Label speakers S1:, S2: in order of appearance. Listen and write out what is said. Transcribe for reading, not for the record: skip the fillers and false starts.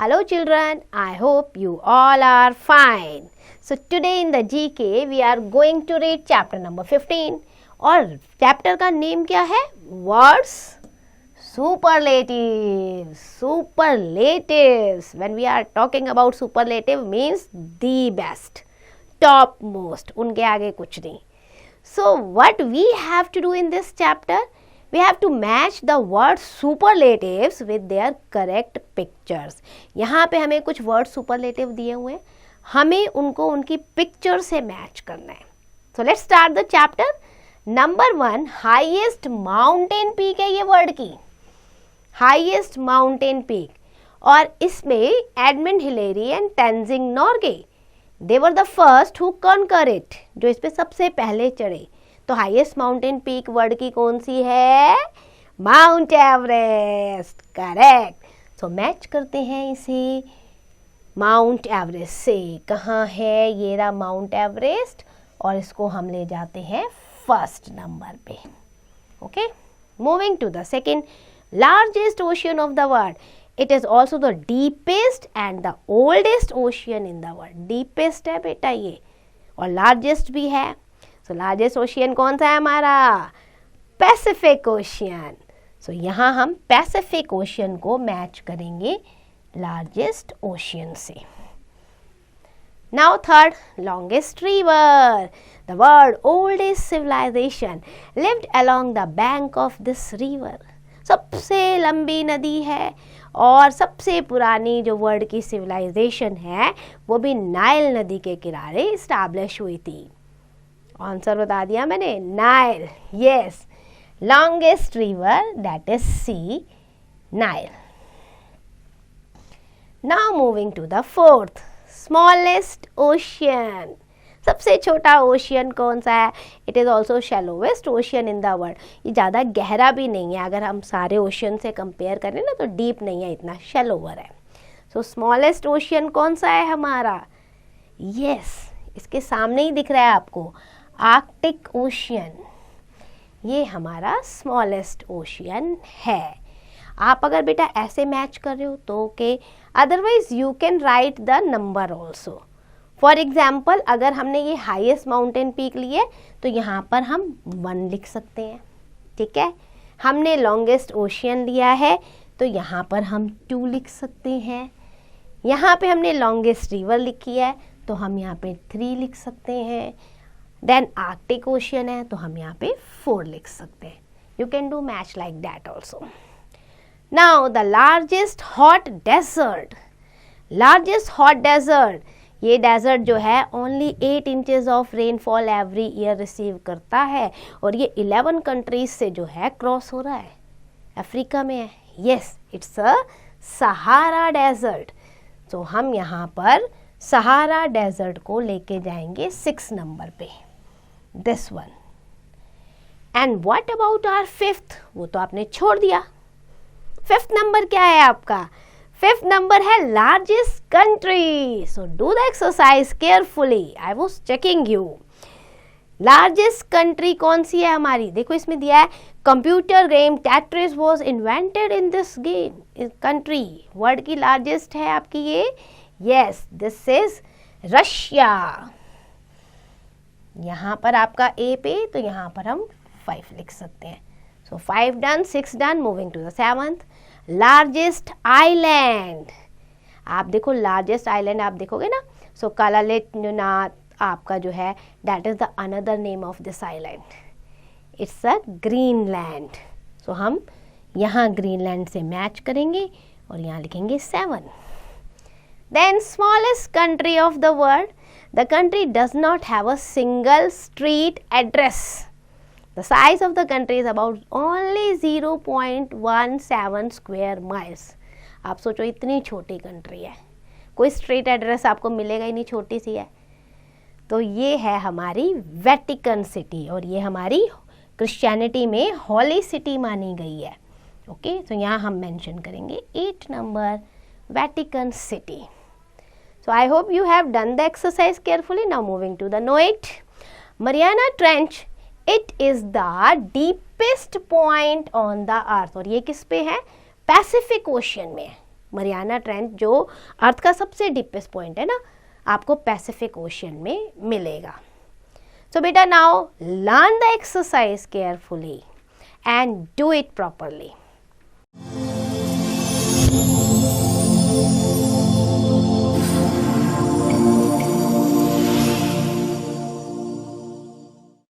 S1: Hello children, I hope you all are fine. So today in the GK we are going to read chapter number 15 और chapter का name क्या है? Words superlatives. Superlatives. When we are talking about superlative means the best, topmost. उनके आगे कुछ नहीं. So what we have to do in this chapter? We have to match the word superlatives with their correct pictures. यहाँ पे हमें कुछ word superlative दिए हुए हैं, हमें उनको उनकी picture से match करना है. So let's start the chapter. Number 1, highest mountain peak है ये word की. Highest mountain peak. और इसमें Edmund Hillary and Tenzing Norgay, they were the first who conquer it. जो इस पे सबसे पहले चढ़े. तो हाईएस्ट माउंटेन पीक वर्ड की कौन सी है? Mount Everest. Correct. So match करते हैं इसे माउंट एवरेस्ट से. कहाँ है ये रहा माउंट एवरेस्ट और इसको हम ले जाते हैं फर्स्ट नंबर पे. Okay, moving to the second. Largest ocean of the world. It is also the deepest and the oldest ocean in the world. Deepest है बेटा ये और लार्जेस्ट भी है. सो लार्जेस्ट ओशियन कौन सा है हमारा? Pacific ocean. सो यहाँ हम पैसिफिक ओशियन को मैच करेंगे लार्जेस्ट ओशियन से. Now third, longest river. The world oldest civilisation lived along the bank of this river. सबसे लंबी नदी है और सबसे पुरानी जो वर्ल्ड की सिविलाइजेशन है वो भी नाइल नदी के किनारे इस्टेब्लिश हुई थी. आंसर बता दिया मैंने, Nile. Yes, longest river that is C, Nile. Now moving to the fourth, smallest ocean. सबसे छोटा ओशियन कौन सा है? It is also shallowest ocean in the world. ये ज़्यादा गहरा भी नहीं है, अगर हम सारे ओशियन से कंपेयर करें ना तो डीप नहीं है, इतना शैलोवर है. सो स्मॉलेस्ट ओशियन कौन सा है हमारा? यस, इसके सामने ही दिख रहा है आपको, आर्कटिक ओशियन. ये हमारा स्मॉलेस्ट ओशियन है. आप अगर बेटा ऐसे मैच कर रहे हो तो okay, otherwise you can write the number also. For example, अगर हमने ये हाईएस्ट माउंटेन पीक लिए तो यहाँ पर हम 1 लिख सकते हैं. ठीक है. हमने लॉन्गेस्ट ओशियन लिया है तो यहाँ पर हम 2 लिख सकते हैं. यहाँ पे हमने लॉन्गेस्ट रिवर लिखी है तो हम यहाँ पे 3 लिख सकते हैं. देन आर्कटिक ओशियन है तो हम यहाँ पे 4 लिख सकते हैं. You can do match like that also. Now the largest hot desert. Largest hot desert, ये डेजर्ट जो है only 8 inches of rainfall every year receive करता है और ये 11 कंट्रीज से जो है क्रॉस हो रहा है. अफ्रीका में है. Yes, it's a Sahara desert. सो हम यहाँ पर सहारा डेजर्ट को लेके जाएंगे 6 नंबर पे, this one. And what about our 5th? वो तो आपने छोड़ दिया. 5th नंबर क्या है आपका? 5th नंबर है largest country. So do the exercise carefully, I was checking you. Largest country कौन सी है हमारी? देखो इसमें दिया है computer game Tetris was invented in this game country. World की लार्जेस्ट है आपकी ये. Yes, this is Russia. यहाँ पर आपका ए पे तो यहाँ पर हम 5 लिख सकते हैं. So 5 done, 6 done. Moving to the 7th, largest island. आप देखो लार्जेस्ट आइलैंड आप देखोगे ना, सो कालालेट आपका जो है that is the another name of this island. It's a Greenland. So हम यहाँ ग्रीनलैंड से मैच करेंगे और यहाँ लिखेंगे 7. Then smallest country of the world. The country does not have a single street address. The size of the country is about only 0.17 square miles. आप सोचो इतनी छोटी कंट्री है, कोई स्ट्रीट एड्रेस आपको मिलेगा ही नहीं, छोटी सी है. तो ये है हमारी वेटिकन सिटी और ये हमारी क्रिश्चियनिटी में हॉली सिटी मानी गई है. ओके, तो यहाँ हम मेंशन करेंगे 8 number, Vatican City. So I hope you have done the exercise carefully. Now moving to the know it. Mariana Trench, it is the deepest point on the earth. और ये किस पे है? पैसिफिक ओशियन में. Mariana trench जो अर्थ का सबसे deepest point है ना, आपको पैसिफिक ओशियन में मिलेगा। सो बेटा now learn the exercise carefully and do it properly.